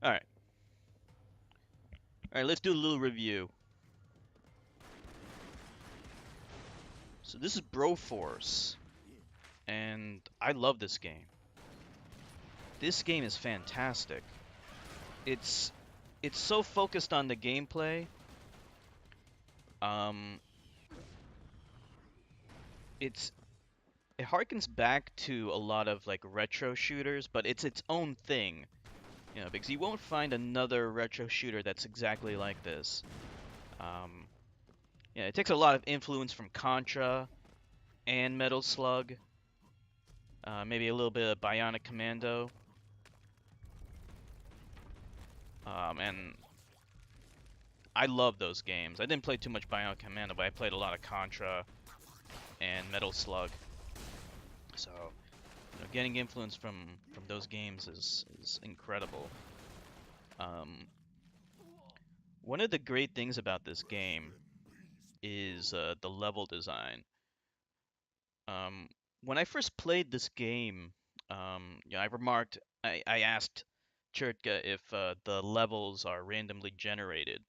Alright. Alright, let's do a little review. So this is Broforce, and I love this game. This game is fantastic. It's so focused on the gameplay. Um, it harkens back to a lot of like retro shooters, but it's its own thing, because you won't find another retro shooter that's exactly like this. Um, yeah, it takes a lot of influence from Contra and Metal Slug, maybe a little bit of Bionic Commando, and I love those games. I didn't play too much Bionic Commando, but I played a lot of Contra and Metal Slug. So, getting influence from those games is incredible. Um, One of the great things about this game is the level design. Um, when I first played this game, I asked Chertka if the levels are randomly generated.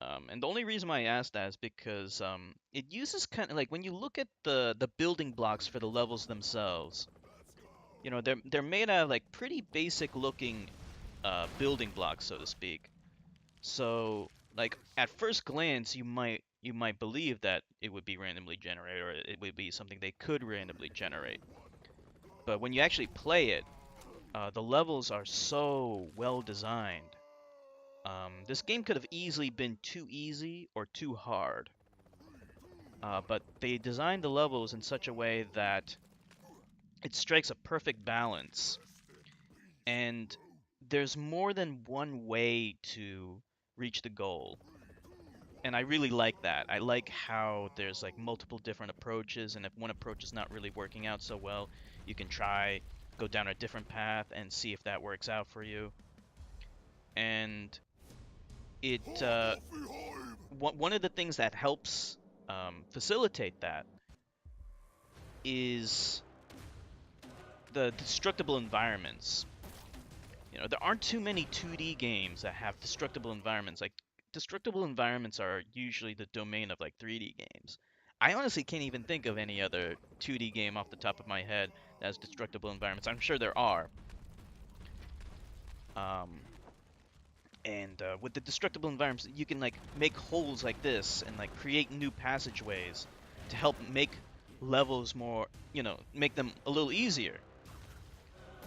And the only reason why I asked that is because it uses kind of like when you look at the building blocks for the levels themselves, they're made out of like pretty basic looking building blocks, so to speak. So like at first glance, you might believe that it would be randomly generated or it would be something they could randomly generate. But when you actually play it, the levels are so well designed. This game could have easily been too easy or too hard. But they designed the levels in such a way that it strikes a perfect balance. And there's more than one way to reach the goal. And I really like that. I like how there's like multiple different approaches, and if one approach is not really working out so well, you can go down a different path and see if that works out for you. And it one of the things that helps facilitate that is the destructible environments. There aren't too many 2D games that have destructible environments. Like, destructible environments are usually the domain of like 3D games. I honestly can't even think of any other 2D game off the top of my head that has destructible environments. I'm sure there are. Um, and with the destructible environments, you can like make holes like this and like create new passageways to help make levels more, make them a little easier.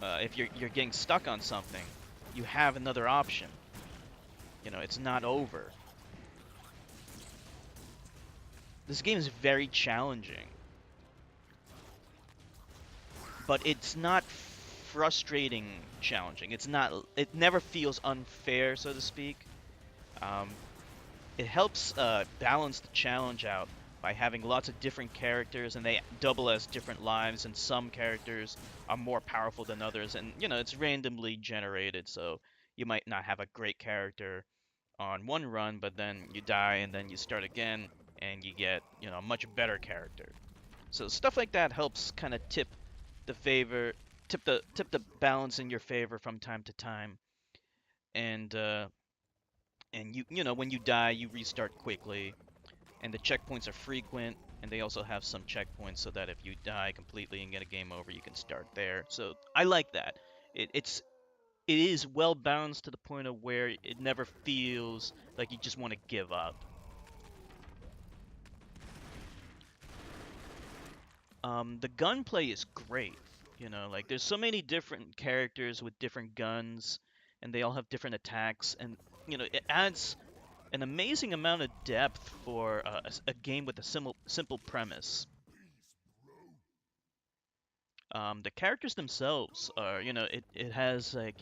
If you're getting stuck on something, you have another option. It's not over. This game is very challenging, but it's not frustrating challenging. It never feels unfair, so to speak. Um, it helps balance the challenge out by having lots of different characters, and they double as different lives, and some characters are more powerful than others, and it's randomly generated, so you might not have a great character on one run, but then you die and then you start again and you get, a much better character. So stuff like that helps kind of the favor, tip the balance in your favor from time to time. And when you die, you restart quickly, and the checkpoints are frequent, and they also have some checkpoints so that if you die completely and get a game over, you can start there. So I like that. It is well balanced to the point of where it never feels like you just want to give up. The gunplay is great. Like there's so many different characters with different guns, and they all have different attacks, and it adds an amazing amount of depth for a game with a simple premise. The characters themselves are, it has like,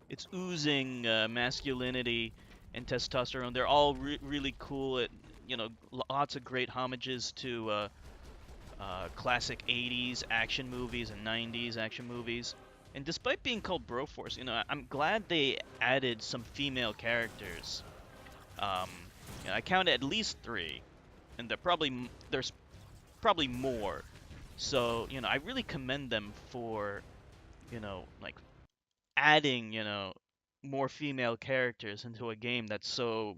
it's oozing masculinity and testosterone. They're all really cool. Lots of great homages to classic 80s action movies and 90s action movies. And despite being called Broforce, I'm glad they added some female characters. Um, I counted at least 3, and there's probably more. So, I really commend them for, like adding, more female characters into a game that's so,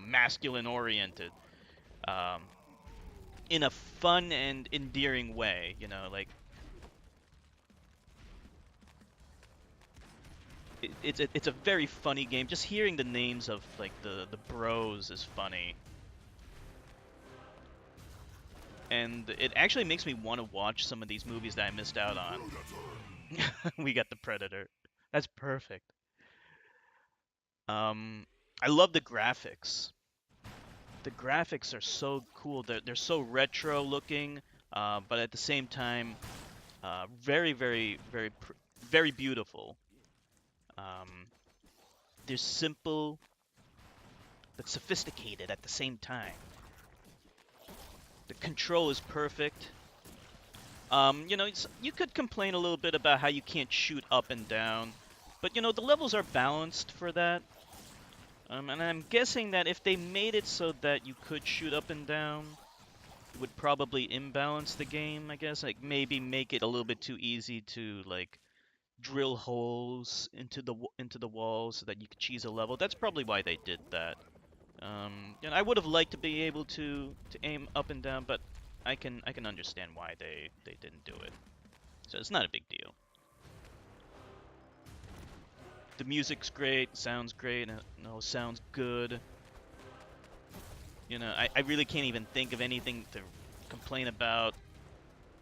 masculine oriented, um, in a fun and endearing way. It's a very funny game. Just hearing the names of like the bros is funny, and it actually makes me want to watch some of these movies that I missed out on. We got the Predator. That's perfect. Um, I love the graphics. The graphics are so cool. They're so retro looking, but at the same time, very, very, very, very beautiful. Um, they're simple but sophisticated at the same time. The control is perfect. You could complain a little bit about how you can't shoot up and down, but the levels are balanced for that. And I'm guessing that if they made it so that you could shoot up and down, it would probably imbalance the game, I guess. Like maybe make it a little bit too easy to like drill holes into the walls so that you could cheese a level. That's probably why they did that. I would have liked to be able to aim up and down, but I can understand why they didn't do it. So it's not a big deal. The music's great, sounds great, sounds good. I really can't even think of anything to complain about.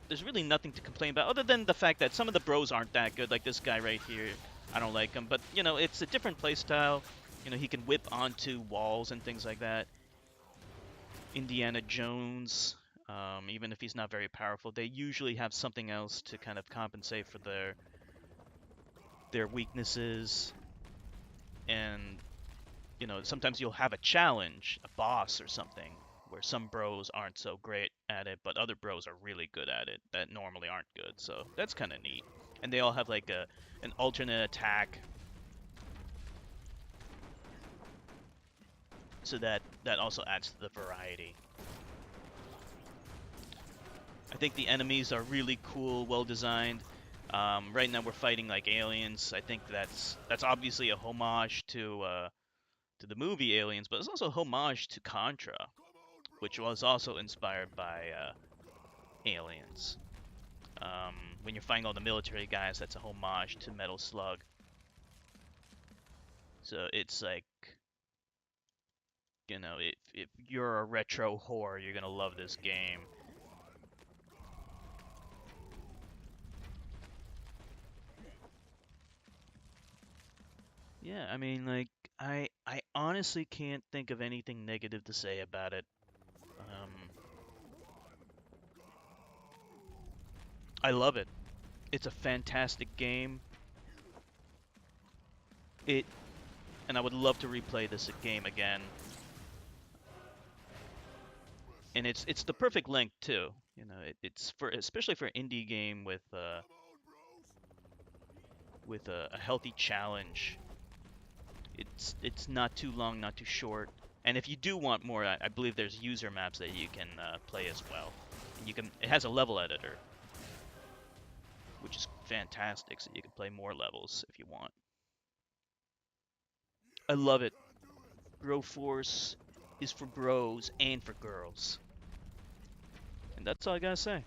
There's really nothing to complain about other than the fact that some of the bros aren't that good, like this guy right here. I don't like him, but it's a different playstyle. He can whip onto walls and things like that. Indiana Jones, even if he's not very powerful, they usually have something else to kind of compensate for their weaknesses. And sometimes you'll have a challenge, a boss or something, where some bros aren't so great at it, but other bros are really good at it that normally aren't good. So that's kind of neat. And they all have like an alternate attack, so that also adds to the variety. I think the enemies are really cool, well designed. Right now we're fighting like aliens. I think that's obviously a homage to the movie Aliens, but it's also a homage to Contra, which was also inspired by Aliens. When you're fighting all the military guys, that's a homage to Metal Slug. So it's like, if you're a retro whore, you're gonna love this game. Yeah, I mean, like, I honestly can't think of anything negative to say about it. Um, I love it. It's a fantastic game. It, and I would love to replay this game again. And it's the perfect length too. It's for especially for an indie game with a healthy challenge. It's not too long, not too short. And if you do want more, I believe there's user maps that you can play as well. And it has a level editor, which is fantastic, so you can play more levels if you want. I love it. Broforce is for bros and for girls. And that's all I gotta say.